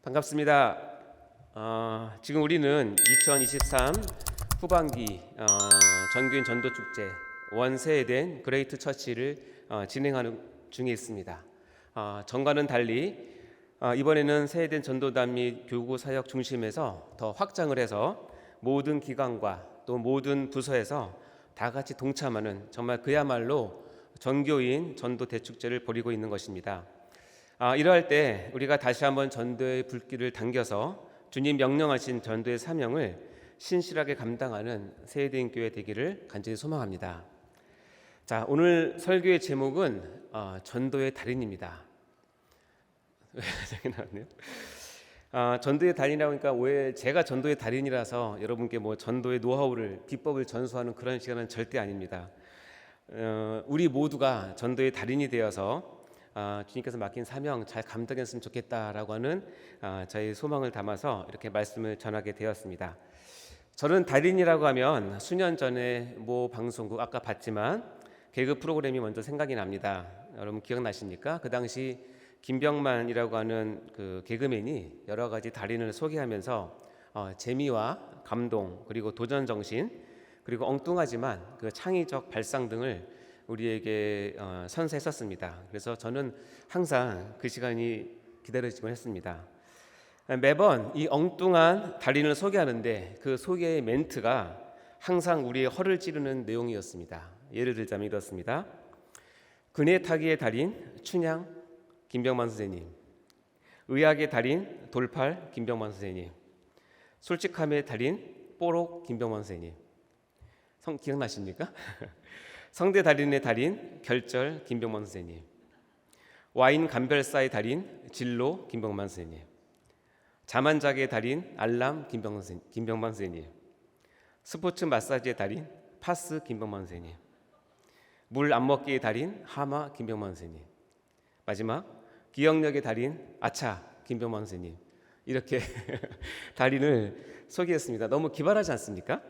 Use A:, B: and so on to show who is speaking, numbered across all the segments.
A: 반갑습니다. 지금 우리는 2023 후반기 전교인 전도축제 원세에덴 그레이트 처치를 진행하는 중에 있습니다. 전과는 달리 이번에는 세에덴 전도단 및 교구 사역 중심에서 더 확장을 해서 모든 기관과 또 모든 부서에서 다 같이 동참하는 정말 그야말로 전교인 전도 대축제를 벌이고 있는 것입니다. 이러할 때 우리가 다시 한번 전도의 불길을 당겨서 주님 명령하신 전도의 사명을 신실하게 감당하는 세에덴 교회 되기를 간절히 소망합니다. 자, 오늘 설교의 제목은 전도의 달인입니다. 왜 저기 나왔네요? 전도의 달인이라고 하니까 왜 제가 전도의 달인이라서 여러분께 뭐 전도의 노하우를 비법을 전수하는 그런 시간은 절대 아닙니다. 우리 모두가 전도의 달인이 되어서 주님께서 맡긴 사명 잘 감당했으면 좋겠다라고 하는 저희 소망을 담아서 이렇게 말씀을 전하게 되었습니다. 저는 달인이라고 하면 수년 전에 모 방송국 아까 봤지만 개그 프로그램이 먼저 생각이 납니다. 여러분 기억나십니까? 그 당시 김병만이라고 하는 그 개그맨이 여러 가지 달인을 소개하면서 재미와 감동 그리고 도전 정신 그리고 엉뚱하지만 그 창의적 발상 등을 우리에게 선사했었습니다. 그래서 저는 항상 그 시간이 기다려지곤 했습니다. 매번 이 엉뚱한 달인을 소개하는데 그 소개의 멘트가 항상 우리의 허를 찌르는 내용이었습니다. 예를 들자면 이렇습니다. 그네 타기의 달인 춘향 김병만 선생님, 의학의 달인 돌팔 김병만 선생님, 솔직함의 달인 뽀록 김병만 선생님. 기억나십니까? 성대 달인의 달인 결절 김병만 선생님, 와인 감별사의 달인 진로 김병만 선생님, 자만작의 달인 알람 김병만 선생님, 스포츠 마사지의 달인 파스 김병만 선생님, 물 안 먹기의 달인 하마 김병만 선생님, 마지막 기억력의 달인 아차 김병만 선생님. 이렇게 달인을 소개했습니다. 너무 기발하지 않습니까?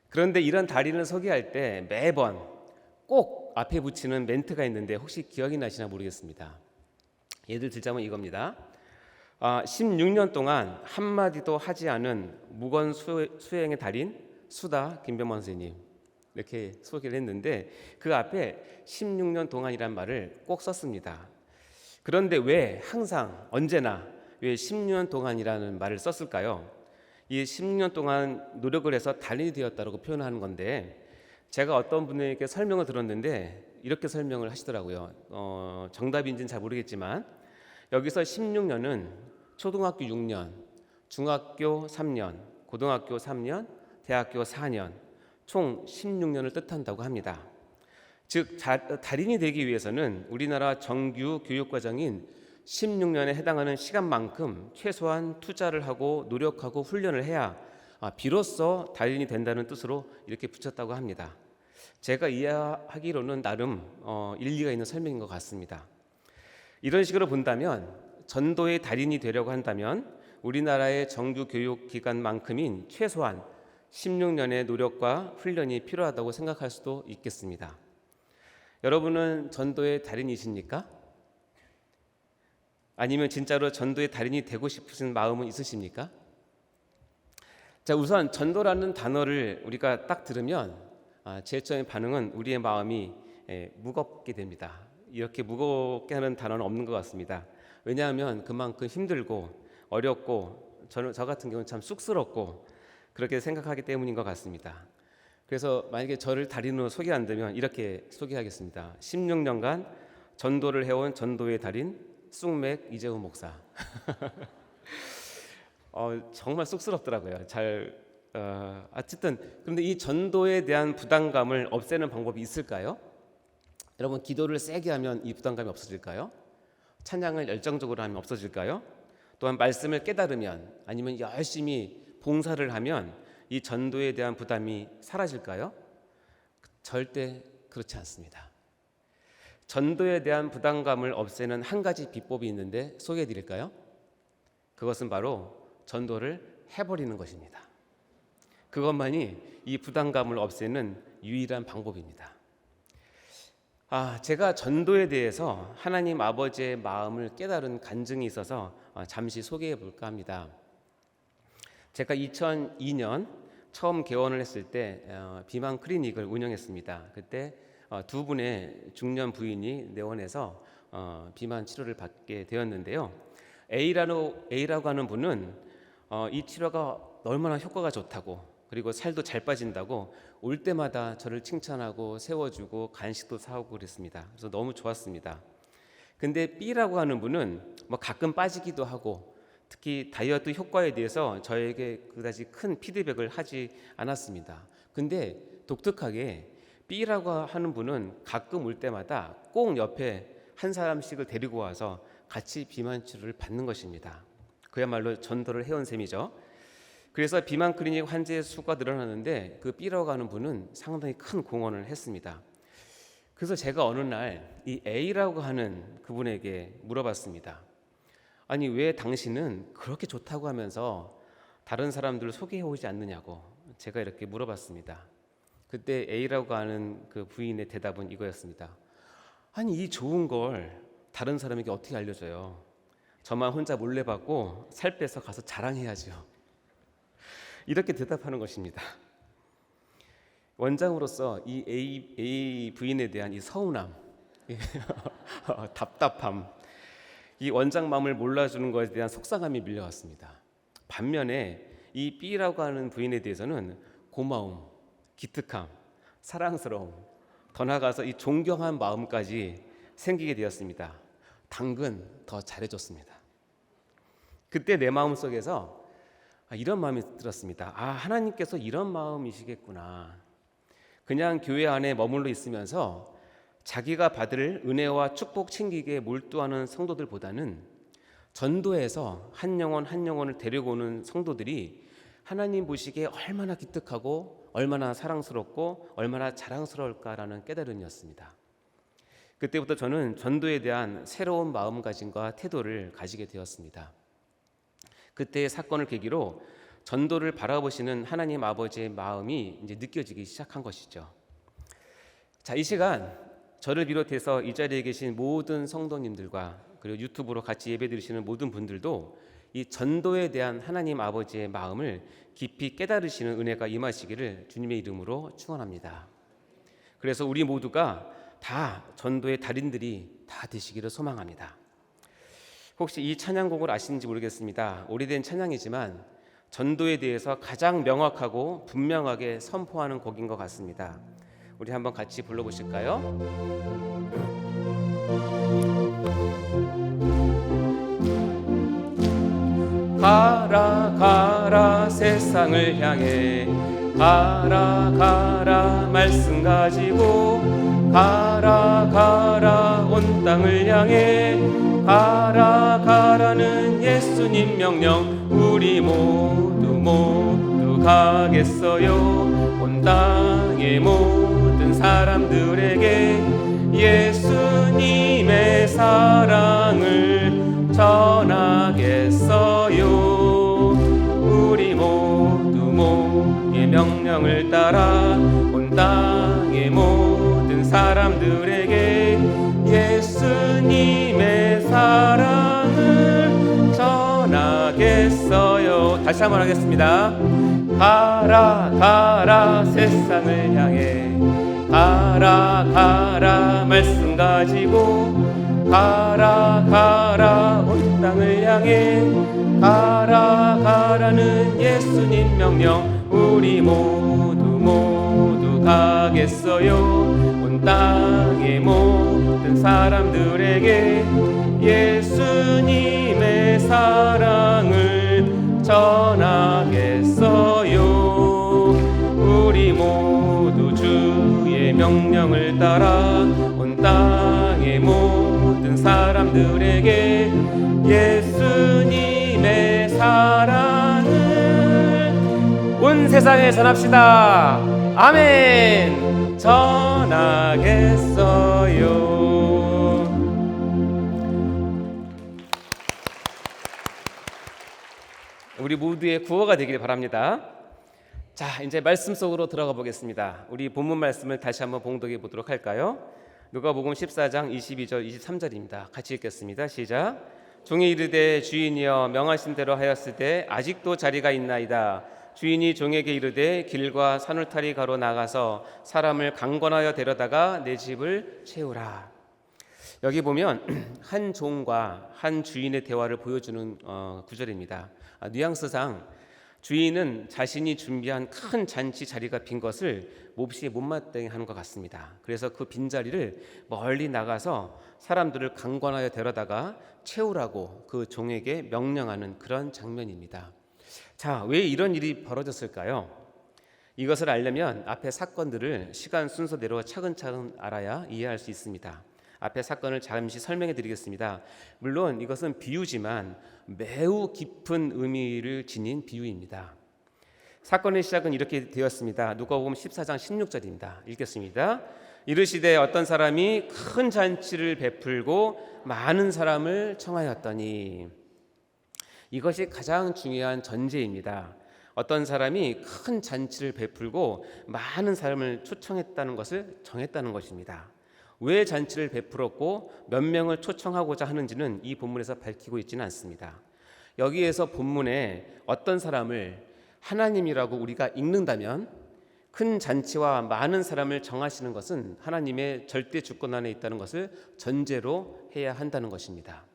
A: 그런데 이런 달인을 소개할 때 매번 꼭 앞에 붙이는 멘트가 있는데 혹시 기억이 나시나 모르겠습니다. 예를 들자면 이겁니다. 16년 동안 한마디도 하지 않은 무건 수행의 달인 수다 김병만 선생님. 이렇게 소개를 했는데 그 앞에 16년 동안이란 말을 꼭 썼습니다. 그런데 왜 항상 언제나 왜 16년 동안이라는 말을 썼을까요? 이 16년 동안 노력을 해서 달인이 되었다고 표현하는 건데 제가 어떤 분에게 설명을 들었는데 이렇게 설명을 하시더라고요. 정답인지는 잘 모르겠지만 여기서 16년은 초등학교 6년, 중학교 3년, 고등학교 3년, 대학교 4년 총 16년을 뜻한다고 합니다. 즉 달인이 되기 위해서는 우리나라 정규 교육과정인 16년에 해당하는 시간만큼 최소한 투자를 하고 노력하고 훈련을 해야 비로소 달인이 된다는 뜻으로 이렇게 붙였다고 합니다. 제가 이해하기로는 나름 일리가 있는 설명인 것 같습니다. 이런 식으로 본다면 전도의 달인이 되려고 한다면 우리나라의 정규 교육 기간만큼인 최소한 16년의 노력과 훈련이 필요하다고 생각할 수도 있겠습니다. 여러분은 전도의 달인이십니까? 아니면 진짜로 전도의 달인이 되고 싶으신 마음은 있으십니까? 자, 우선 전도라는 단어를 우리가 딱 들으면 제일 처음에 반응은 우리의 마음이 무겁게 됩니다. 이렇게 무겁게 하는 단어는 없는 것 같습니다. 왜냐하면 그만큼 힘들고 어렵고 저 같은 경우는 참 쑥스럽고 그렇게 생각하기 때문인 것 같습니다. 그래서 만약에 저를 달인으로 소개한다면 이렇게 소개하겠습니다. 16년간 전도를 해온 전도의 달인 쑥맥 이재훈 목사. 정말 쑥스럽더라고요. 어쨌든 그런데 이 전도에 대한 부담감을 없애는 방법이 있을까요? 여러분 기도를 세게 하면 이 부담감이 없어질까요? 찬양을 열정적으로 하면 없어질까요? 또한 말씀을 깨달으면 아니면 열심히 봉사를 하면 이 전도에 대한 부담이 사라질까요? 절대 그렇지 않습니다. 전도에 대한 부담감을 없애는 한 가지 비법이 있는데 소개해 드릴까요? 그것은 바로 전도를 해버리는 것입니다. 그것만이 이 부담감을 없애는 유일한 방법입니다. 제가 전도에 대해서 하나님 아버지의 마음을 깨달은 간증이 있어서 잠시 소개해 볼까 합니다. 제가 2002년 처음 개원을 했을 때 비만 클리닉을 운영했습니다. 그때 두 분의 중년 부인이 내원해서 비만 치료를 받게 되었는데요. A라고 하는 분은 이 치료가 얼마나 효과가 좋다고, 그리고 살도 잘 빠진다고 올 때마다 저를 칭찬하고 세워주고 간식도 사오고 그랬습니다. 그래서 너무 좋았습니다. 근데 B라고 하는 분은 가끔 빠지기도 하고, 특히 다이어트 효과에 대해서 저에게 그다지 큰 피드백을 하지 않았습니다. 근데 독특하게 B라고 하는 분은 가끔 올 때마다 꼭 옆에 한 사람씩을 데리고 와서 같이 비만 치료를 받는 것입니다. 그야말로 전도를 해온 셈이죠. 그래서 비만 클리닉 환자의 수가 늘어나는데 그 B라고 하는 분은 상당히 큰 공헌을 했습니다. 그래서 제가 어느 날 이 A라고 하는 그분에게 물어봤습니다. 아니, 왜 당신은 그렇게 좋다고 하면서 다른 사람들을 소개해 오지 않느냐고 제가 이렇게 물어봤습니다. 그때 A라고 하는 그 부인의 대답은 이거였습니다. 아니, 이 좋은 걸 다른 사람에게 어떻게 알려줘요? 저만 혼자 몰래 받고 살 빼서 가서 자랑해야죠. 이렇게 대답하는 것입니다. 원장으로서 이 A 부인에 대한 이 서운함, 답답함, 이 원장 마음을 몰라주는 것에 대한 속상함이 밀려왔습니다. 반면에 이 B라고 하는 부인에 대해서는 고마움, 기특함, 사랑스러움, 더 나아가서 이 존경한 마음까지 생기게 되었습니다. 당근 더 잘해줬습니다. 그때 내 마음속에서 이런 마음이 들었습니다. 하나님께서 이런 마음이시겠구나. 그냥 교회 안에 머물러 있으면서 자기가 받을 은혜와 축복 챙기기에 몰두하는 성도들보다는 전도해서 한 영혼 한 영혼을 데리고 오는 성도들이 하나님 보시기에 얼마나 기특하고 얼마나 사랑스럽고 얼마나 자랑스러울까라는 깨달음이었습니다. 그때부터 저는 전도에 대한 새로운 마음가짐과 태도를 가지게 되었습니다. 그때의 사건을 계기로 전도를 바라보시는 하나님 아버지의 마음이 이제 느껴지기 시작한 것이죠. 자, 이 시간 저를 비롯해서 이 자리에 계신 모든 성도님들과 그리고 유튜브로 같이 예배드리시는 모든 분들도 이 전도에 대한 하나님 아버지의 마음을 깊이 깨달으시는 은혜가 임하시기를 주님의 이름으로 축원합니다. 그래서 우리 모두가 다 전도의 달인들이 다 되시기를 소망합니다. 혹시 이 찬양곡을 아시는지 모르겠습니다. 오래된 찬양이지만 전도에 대해서 가장 명확하고 분명하게 선포하는 곡인 것 같습니다. 우리 한번 같이 불러보실까요? 가라 가라 세상을 향해, 가라 가라 말씀 가지고, 가라 가라 온 땅을 향해, 가라 가라는 예수님 명령 우리 모두 가겠어요. 온 땅의 모든 사람들에게 예수님의 사랑을 전하겠어요. 우리 모두의 명령을 따라 온 땅의 모든 사람들에게 예수님의 사랑을 전하겠어요. 다시 한번 하겠습니다. 가라 가라 세상을 향해, 가라 가라 말씀 가지고, 가라 가라 온 땅을 향해, 가라 가라는 예수님 명령 우리 모두 가겠어요. 온 땅의 모든 사람들에게 예수님의 사랑을 전하겠어요. 우리 모두 주의 명령을 따라 온 땅의 모든 사람들에게 예수님의 사랑을 온 세상에 전합시다. 아멘. 전하겠어요. 우리 모두의 구호가 되기를 바랍니다. 자, 이제 말씀 속으로 들어가 보겠습니다. 우리 본문 말씀을 다시 한번 봉독해 보도록 할까요? 누가복음 14장 22절 23절입니다. 같이 읽겠습니다. 시작. 종이 이르되 주인이여 명하신 대로 하였으되 아직도 자리가 있나이다. 주인이 종에게 이르되 길과 산울타리 가로 나가서 사람을 강권하여 데려다가 내 집을 채우라. 여기 보면 한 종과 한 주인의 대화를 보여주는 구절입니다. 뉘앙스상 주인은 자신이 준비한 큰 잔치 자리가 빈 것을 몹시 못마땅해 하는 것 같습니다. 그래서 그 빈자리를 멀리 나가서 사람들을 강권하여 데려다가 채우라고 그 종에게 명령하는 그런 장면입니다. 자, 왜 이런 일이 벌어졌을까요? 이것을 알려면 앞의 사건들을 시간 순서대로 차근차근 알아야 이해할 수 있습니다. 앞의 사건을 잠시 설명해 드리겠습니다. 물론 이것은 비유지만 매우 깊은 의미를 지닌 비유입니다. 사건의 시작은 이렇게 되었습니다. 누가복음 14장 16절입니다. 읽겠습니다. 이르시되 어떤 사람이 큰 잔치를 베풀고 많은 사람을 청하였더니, 이것이 가장 중요한 전제입니다. 어떤 사람이 큰 잔치를 베풀고 많은 사람을 초청했다는 것을 정했다는 것입니다. 왜 잔치를 베풀었고 몇 명을 초청하고자 하는지는 이 본문에서 밝히고 있지는 않습니다. 여기에서 본문에 어떤 사람을 하나님이라고 우리가 읽는다면 큰 잔치와 많은 사람을 정하시는 것은 하나님의 절대 주권 안에 있다는 것을 전제로 해야 한다는 것입니다.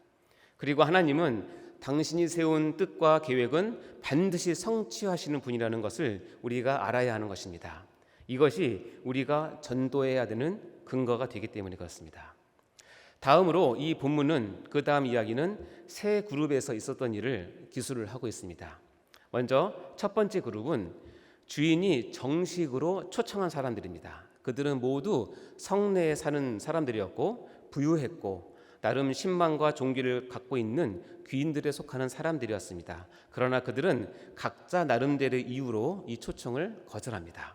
A: 그리고 하나님은 당신이 세운 뜻과 계획은 반드시 성취하시는 분이라는 것을 우리가 알아야 하는 것입니다. 이것이 우리가 전도해야 되는 근거가 되기 때문에 그렇습니다. 다음으로 이 본문은 그 다음 이야기는 세 그룹에서 있었던 일을 기술을 하고 있습니다. 먼저 첫 번째 그룹은 주인이 정식으로 초청한 사람들입니다. 그들은 모두 성내에 사는 사람들이었고 부유했고 나름 신망과 종기를 갖고 있는 귀인들에 속하는 사람들이었습니다. 그러나 그들은 각자 나름대로의 이유로 이 초청을 거절합니다.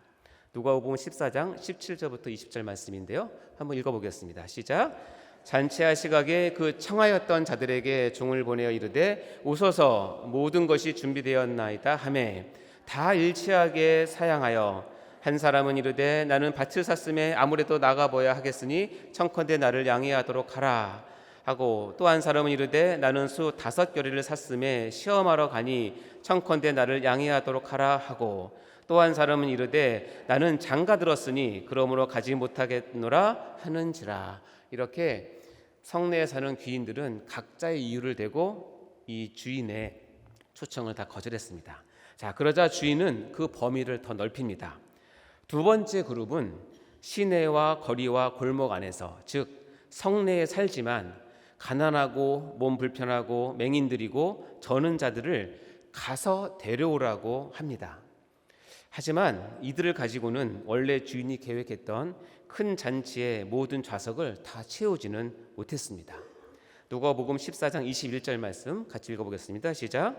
A: 누가복음 14장 17절부터 20절 말씀인데요. 한번 읽어보겠습니다. 시작. 잔치할 시각에 그 청하였던 자들에게 종을 보내어 이르되 오소서 모든 것이 준비되었나이다 하매 다 일치하게 사양하여 한 사람은 이르되 나는 밭을 샀음에 아무래도 나가보야 하겠으니 청컨대 나를 양해하도록 하라 하고, 또 한 사람은 이르되 나는 수 5겨레를 샀음에 시험하러 가니 청컨대 나를 양해하도록 하라 하고, 또 한 사람은 이르되 나는 장가 들었으니 그러므로 가지 못하겠노라 하는지라. 이렇게 성내에 사는 귀인들은 각자의 이유를 대고 이 주인의 초청을 다 거절했습니다. 자, 그러자 주인은 그 범위를 더 넓힙니다. 두 번째 그룹은 시내와 거리와 골목 안에서, 즉 성내에 살지만 가난하고 몸 불편하고 맹인들이고 저는 자들을 가서 데려오라고 합니다. 하지만 이들을 가지고는 원래 주인이 계획했던 큰 잔치의 모든 좌석을 다 채우지는 못했습니다. 누가복음 14장 21절 말씀 같이 읽어보겠습니다. 시작.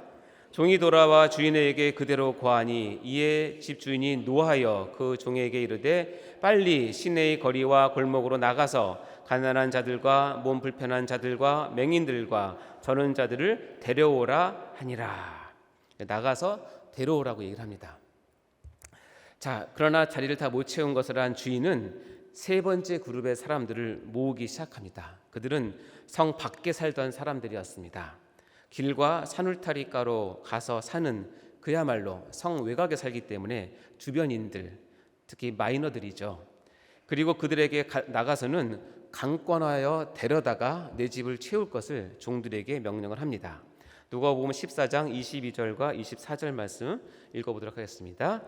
A: 종이 돌아와 주인에게 그대로 고하니 이에 집주인이 노하여 그 종에게 이르되 빨리 시내의 거리와 골목으로 나가서 가난한 자들과 몸 불편한 자들과 맹인들과 저는 자들을 데려오라 하니라. 나가서 데려오라고 얘기를 합니다. 자, 그러나 자리를 다 못 채운 것을 한 주인은 세 번째 그룹의 사람들을 모으기 시작합니다. 그들은 성 밖에 살던 사람들이었습니다. 길과 산울타리가로 가서 사는, 그야말로 성 외곽에 살기 때문에 주변인들, 특히 마이너들이죠. 그리고 그들에게 나가서는 강권하여 데려다가 내 집을 채울 것을 종들에게 명령을 합니다. 누가복음 14장 22절과 24절 말씀 읽어보도록 하겠습니다.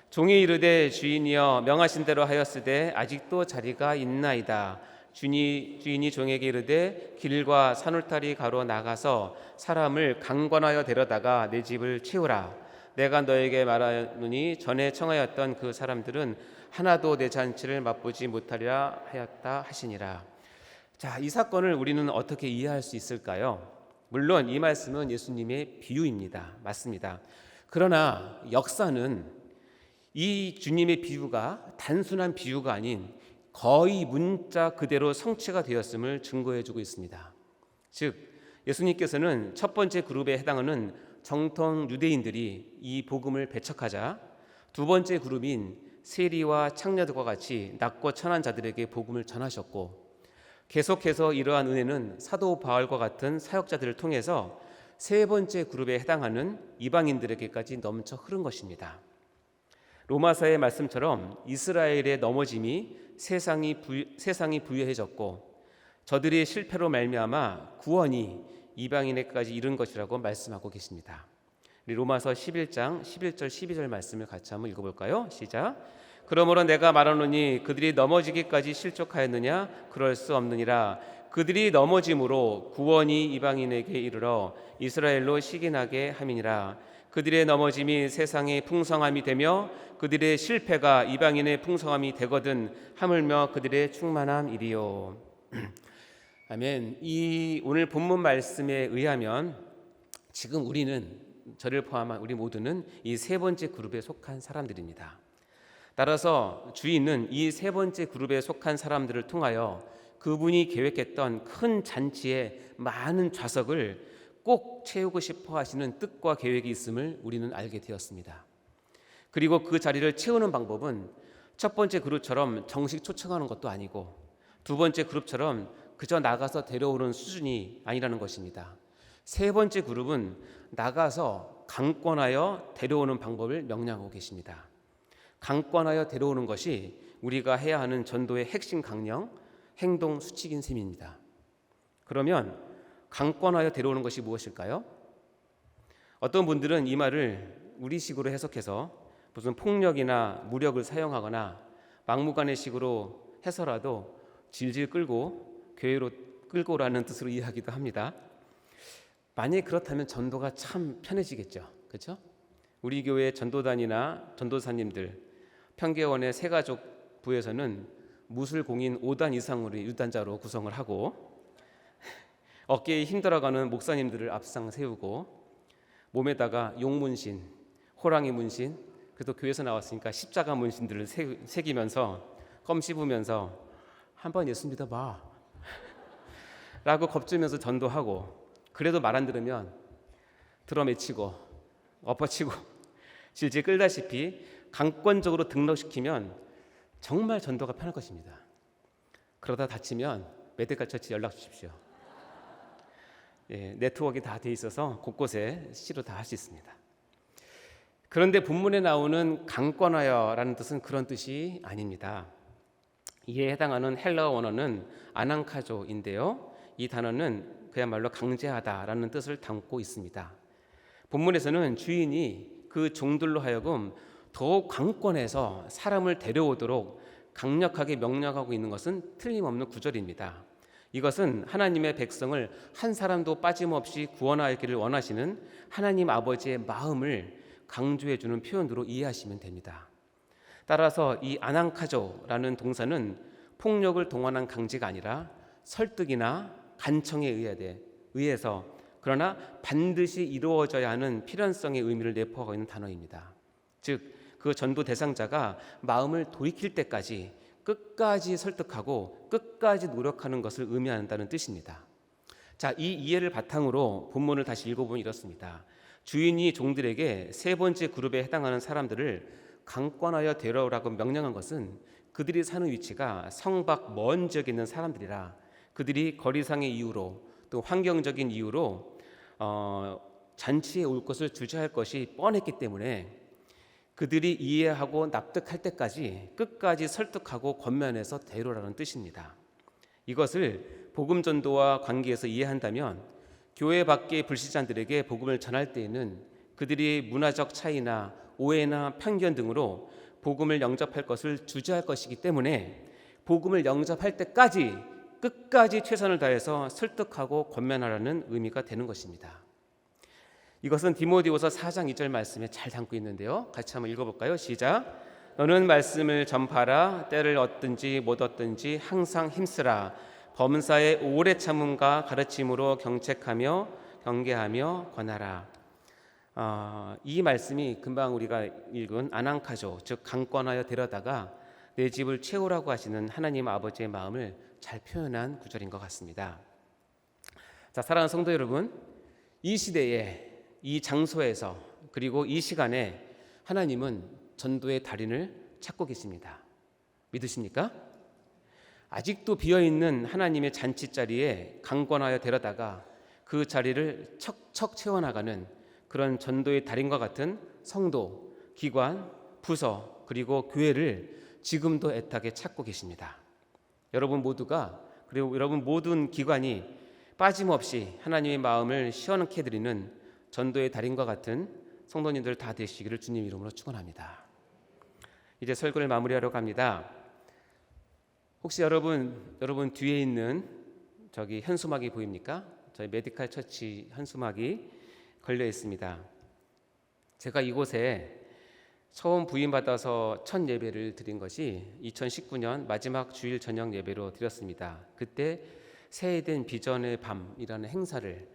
A: 종이 이르되 주인이여 명하신 대로 하였으되 아직도 자리가 있나이다. 주인이 종에게 이르되 길과 산울타리 가로 나가서 사람을 강권하여 데려다가 내 집을 채우라. 내가 너에게 말하노니 전에 청하였던 그 사람들은 하나도 내 잔치를 맛보지 못하리라 하였다 하시니라. 자, 이 사건을 우리는 어떻게 이해할 수 있을까요? 물론 이 말씀은 예수님의 비유입니다. 맞습니다. 그러나 역사는 이 주님의 비유가 단순한 비유가 아닌 거의 문자 그대로 성취가 되었음을 증거해주고 있습니다. 즉 예수님께서는 첫 번째 그룹에 해당하는 정통 유대인들이 이 복음을 배척하자 두 번째 그룹인 세리와 창녀들과 같이 낮고 천한 자들에게 복음을 전하셨고, 계속해서 이러한 은혜는 사도 바울과 같은 사역자들을 통해서 세 번째 그룹에 해당하는 이방인들에게까지 넘쳐 흐른 것입니다. 로마서의 말씀처럼 이스라엘의 넘어짐이 세상이 부유해졌고 저들의 실패로 말미암아 구원이 이방인에게까지 이른 것이라고 말씀하고 계십니다. 우리 로마서 11장 11절 12절 말씀을 같이 한번 읽어볼까요? 시작. 그러므로 내가 말하노니 그들이 넘어지기까지 실족하였느냐? 그럴 수 없느니라. 그들이 넘어짐으로 구원이 이방인에게 이르러 이스라엘로 시기나게 함이니라. 그들의 넘어짐이 세상의 풍성함이 되며 그들의 실패가 이방인의 풍성함이 되거든 하물며 그들의 충만함이리요. 아멘. 이 오늘 본문 말씀에 의하면 지금 우리는, 저를 포함한 우리 모두는 이 세 번째 그룹에 속한 사람들입니다. 따라서 주인은 이 세 번째 그룹에 속한 사람들을 통하여 그분이 계획했던 큰 잔치의 많은 좌석을 꼭 채우고 싶어 하시는 뜻과 계획이 있음을 우리는 알게 되었습니다. 그리고 그 자리를 채우는 방법은 첫 번째 그룹처럼 정식 초청하는 것도 아니고 두 번째 그룹처럼 그저 나가서 데려오는 수준이 아니라는 것입니다. 세 번째 그룹은 나가서 강권하여 데려오는 방법을 명령하고 계십니다. 강권하여 데려오는 것이 우리가 해야 하는 전도의 핵심 강령, 행동 수칙인 셈입니다. 그러면 강권하여 데려오는 것이 무엇일까요? 어떤 분들은 이 말을 우리식으로 해석해서 무슨 폭력이나 무력을 사용하거나 막무가내식으로 해서라도 질질 끌고 교회로 끌고 오라는 뜻으로 이해하기도 합니다. 만약에 그렇다면 전도가 참 편해지겠죠. 그렇죠? 우리 교회 전도단이나 전도사님들, 평계원의 새가족 부에서는 무술공인 5단 이상으로 유단자로 구성을 하고 어깨에 힘들어가는 목사님들을 앞상 세우고 몸에다가 용문신, 호랑이 문신, 그래도 교회에서 나왔으니까 십자가 문신들을 새기면서 껌 씹으면서 한번 예수 믿어봐 라고 겁주면서 전도하고, 그래도 말 안 들으면 들어매치고 엎어치고 질질 끌다시피 강권적으로 등록시키면 정말 전도가 편할 것입니다. 그러다 다치면 메디컬 처치 연락 주십시오. 네트워크가 다 돼 있어서 곳곳에 CC로 다 할 수 있습니다. 그런데 본문에 나오는 강권하여라는 뜻은 그런 뜻이 아닙니다. 이에 해당하는 헬라어 원어는 아낭카조인데요. 이 단어는 그야말로 강제하다라는 뜻을 담고 있습니다. 본문에서는 주인이 그 종들로 하여금 더욱 강권해서 사람을 데려오도록 강력하게 명령하고 있는 것은 틀림없는 구절입니다. 이것은 하나님의 백성을 한 사람도 빠짐없이 구원하기를 원하시는 하나님 아버지의 마음을 강조해 주는 표현으로 이해하시면 됩니다. 따라서 이 아낭카조라는 동사는 폭력을 동원한 강제가 아니라 설득이나 간청에 의해서 그러나 반드시 이루어져야 하는 필연성의 의미를 내포하고 있는 단어입니다. 즉, 그 전도 대상자가 마음을 돌이킬 때까지 끝까지 설득하고 끝까지 노력하는 것을 의미한다는 뜻입니다. 자, 이 이해를 바탕으로 본문을 다시 읽어보면 이렇습니다. 주인이 종들에게 세 번째 그룹에 해당하는 사람들을 강권하여 데려오라고 명령한 것은 그들이 사는 위치가 성 밖 먼 지역에 있는 사람들이라 그들이 거리상의 이유로 또 환경적인 이유로 잔치에 올 것을 주저할 것이 뻔했기 때문에 그들이 이해하고 납득할 때까지 끝까지 설득하고 권면해서 데려오라는 뜻입니다. 이것을 복음 전도와 관계에서 이해한다면 교회 밖의 불신자들에게 복음을 전할 때에는 그들이 문화적 차이나 오해나 편견 등으로 복음을 영접할 것을 주저할 것이기 때문에 복음을 영접할 때까지 끝까지 최선을 다해서 설득하고 권면하라는 의미가 되는 것입니다. 이것은 디모데후서 4장 2절 말씀에 잘 담고 있는데요. 같이 한번 읽어볼까요? 시작. 너는 말씀을 전파하라. 때를 얻든지 못 얻든지 항상 힘쓰라. 범사의 오래 참음과 가르침으로 경책하며 경계하며 권하라. 이 말씀이 금방 우리가 읽은 아낭카조, 즉 강권하여 데려다가 내 집을 채우라고 하시는 하나님 아버지의 마음을 잘 표현한 구절인 것 같습니다. 자, 사랑하는 성도 여러분, 이 시대에 이 장소에서 그리고 이 시간에 하나님은 전도의 달인을 찾고 계십니다. 믿으십니까? 아직도 비어있는 하나님의 잔치 자리에 강권하여 데려다가 그 자리를 척척 채워나가는 그런 전도의 달인과 같은 성도, 기관, 부서 그리고 교회를 지금도 애타게 찾고 계십니다. 여러분 모두가, 그리고 여러분 모든 기관이 빠짐없이 하나님의 마음을 시원케 해드리는 전도의 달인과 같은 성도님들 다 되시기를 주님 이름으로 축원합니다. 이제 설교를 마무리하려고 합니다. 혹시 여러분 뒤에 있는 저기 현수막이 보입니까? 저희 메디칼 처치 현수막이 걸려 있습니다. 제가 이곳에 처음 부임받아서 첫 예배를 드린 것이 2019년 마지막 주일 저녁 예배로 드렸습니다. 그때 새해된 비전의 밤이라는 행사를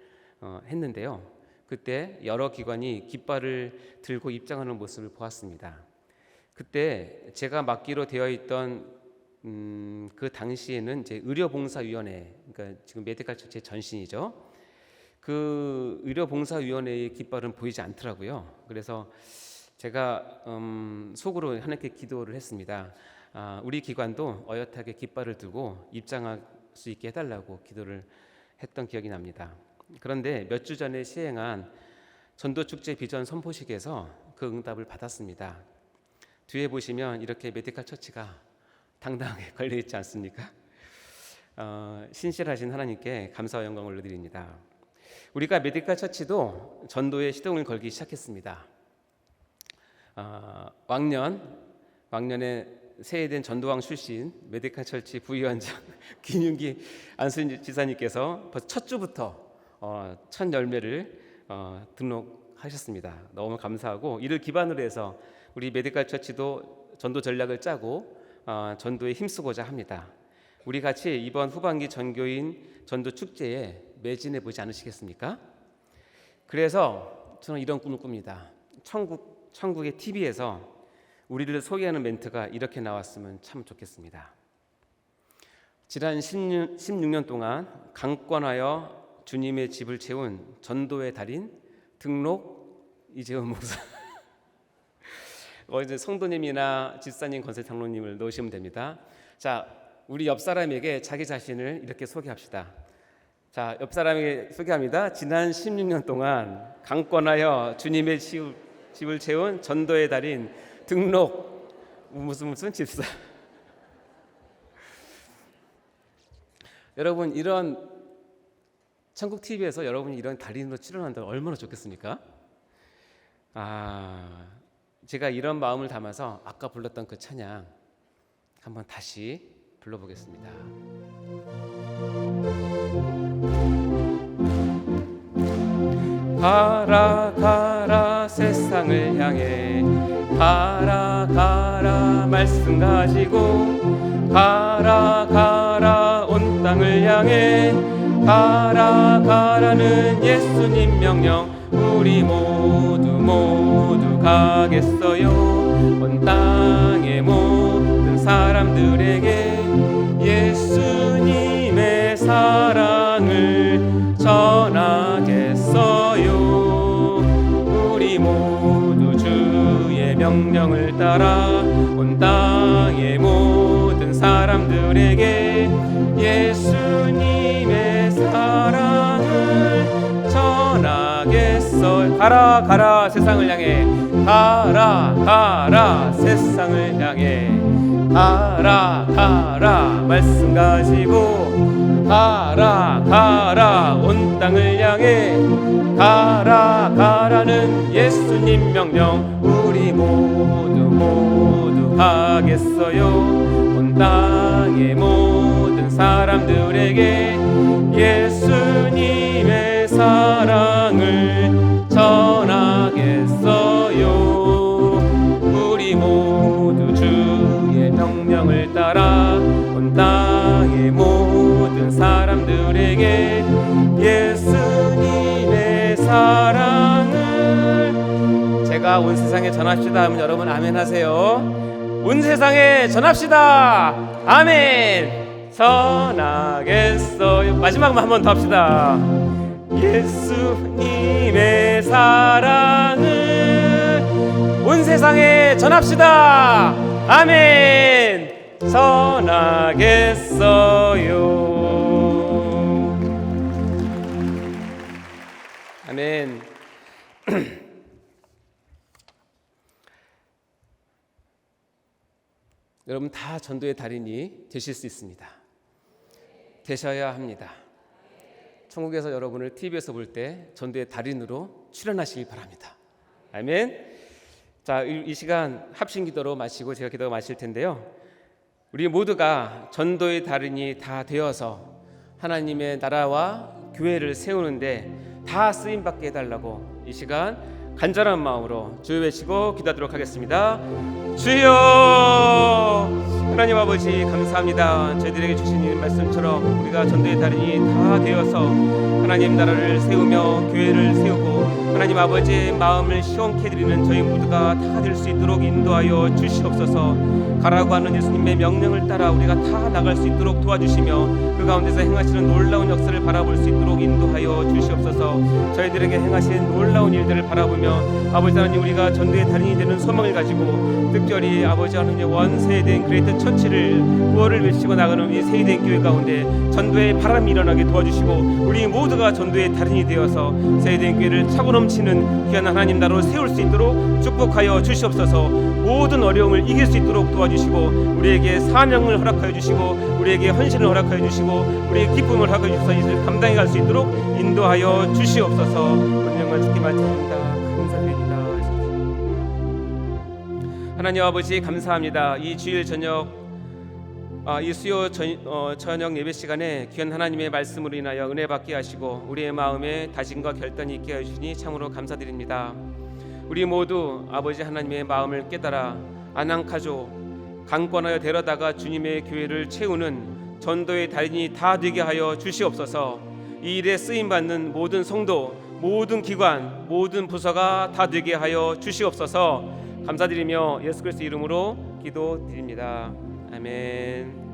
A: 했는데요. 그때 여러 기관이 깃발을 들고 입장하는 모습을 보았습니다. 그때 제가 맡기로 되어 있던 그 당시에는 이제 의료봉사위원회, 그러니까 지금 메디칼 처치의 전신이죠. 그 의료봉사위원회의 깃발은 보이지 않더라고요. 그래서 제가 속으로 하나님께 기도를 했습니다. 우리 기관도 어엿하게 깃발을 두고 입장할 수 있게 해달라고 기도를 했던 기억이 납니다. 그런데 몇 주 전에 시행한 전도축제 비전 선포식에서 그 응답을 받았습니다. 뒤에 보시면 이렇게 메디칼 처치가 당당하게 걸려있지 않습니까? 신실하신 하나님께 감사와 영광을 올려드립니다. 우리가 메디칼 처치도 전도에 시동을 걸기 시작했습니다. 왕년에 새해된 전도왕 출신 메디칼 처치 부위원장 김윤기 안수진 지사님께서 벌써 첫 주부터 첫 열매를 등록하셨습니다. 너무 감사하고, 이를 기반으로 해서 우리 메디칼 처치도 전도 전략을 짜고 전도에 힘쓰고자 합니다. 우리 같이 이번 후반기 전교인 전도 축제에 매진해 보지 않으시겠습니까? 그래서 저는 이런 꿈을 꿉니다. 천국의 TV에서 우리를 소개하는 멘트가 이렇게 나왔으면 참 좋겠습니다. 지난 16년 동안 강권하여 주님의 집을 채운 전도의 달인 등록 이재훈 목사. 이제 성도님이나 집사님, 권사 장로님을 넣으시면 됩니다. 자, 우리 옆 사람에게 자기 자신을 이렇게 소개합시다. 자, 옆 사람에게 소개합니다. 지난 16년 동안 강권하여 주님의 집을 채운 전도의 달인 등록 무슨 집사. 여러분, 이런 천국 TV에서 여러분이 이런 달인으로 출연한다면 얼마나 좋겠습니까? 제가 이런 마음을 담아서 아까 불렀던 그 찬양 한번 다시 불러보겠습니다. 가라 가라 세상을 향해, 가라 가라 말씀 가지고, 가라 가라 온 땅을 향해, 가라 가라는 예수님 명령 우리 모두 가겠어요. 온 땅의 모든 사람들에게 예수님의 사랑을 전하겠어요. 우리 모두 주의 명령을 따라 온 땅의 모든 사람들에게 예수님의 사랑을 전하겠어요. 가라 가라 세상을 향해, 가라 가라 세상을 향해, 가라 가라 말씀 가지고, 가라 가라 온 땅을 향해, 가라 가라는 예수님 명령 우리 모두 가겠어요. 온 땅의 모든 사람들에게 예수님의 사랑을 전하겠어요. 우리 모두 주의 명령을 따라 온 땅의 모든 사람들에게 예수님의 사랑을. 제가 온 세상에 전합시다 하면 여러분 아멘 하세요. 온 세상에 전합시다. 아멘. 전하겠어요. 마지막만 한 번 더 합시다. 예수님의 사랑을 온 세상에 전합시다. 아멘. 선하겠어요. 아멘. 여러분 다 전도의 달인이 되실 수 있습니다. 되셔야 합니다. 천국에서 여러분을 TV에서 볼 때 전도의 달인으로 출연하시기 바랍니다. 아멘. 자, 이 시간 합심 기도로 마시고 제가 기도가 마실 텐데요. 우리 모두가 전도의 달인이 다 되어서 하나님의 나라와 교회를 세우는데 다 쓰임 받게 해달라고 이 시간 간절한 마음으로 주여 외치고 기도하도록 하겠습니다. 주여, 하나님 아버지 감사합니다. 저희들에게 주신 이 말씀처럼 우리가 전도의 달인이 다 되어서 하나님 나라를 세우며 교회를 세우고 하나님 아버지의 마음을 시원케 해드리는 저희 모두가 다 될 수 있도록 인도하여 주시옵소서. 가라고 하는 예수님의 명령을 따라 우리가 다 나갈 수 있도록 도와주시며 그 가운데서 행하시는 놀라운 역사를 바라볼 수 있도록 인도하여 주시옵소서. 저희들에게 행하신 놀라운 일들을 바라보며 아버지 하나님 우리가 전도의 달인이 되는 소망을 가지고 특별히 아버지 하나님 원세된 그레이트 처치를 구호를 외치고 나가는 이 세이된 교회 가운데 전도의 바람이 일어나게 도와주시고 우리 모두가 전도의 달인이 되어서 세이된 교회를 차고 넘치는 귀한 하나님 나라로 세울 수 있도록 축복하여 주시옵소서. 모든 어려움을 이길 수 있도록 도와주시고 우리에게 사명을 허락하여 주시고 우리에게 헌신을 허락하여 주시고 우리에게 기쁨을 허락하여 주셔서 이것을 감당해 갈 수 있도록 인도하여 주시옵소서. 은혜만 주께 말씀드립니다. 감사드립니다. 하나님 아버지 감사합니다. 이 주일 저녁 이 수요 저녁 예배 시간에 귀한 하나님의 말씀으로 인하여 은혜 받게 하시고 우리의 마음에 다짐과 결단이 있게 하시니 참으로 감사드립니다. 우리 모두 아버지 하나님의 마음을 깨달아 아낭카조 강권하여 데려다가 주님의 교회를 채우는 전도의 달인이 다 되게 하여 주시옵소서. 이 일에 쓰임받는 모든 성도, 모든 기관, 모든 부서가 다 되게 하여 주시옵소서. 감사드리며 예수 그리스도 이름으로 기도드립니다. 아멘.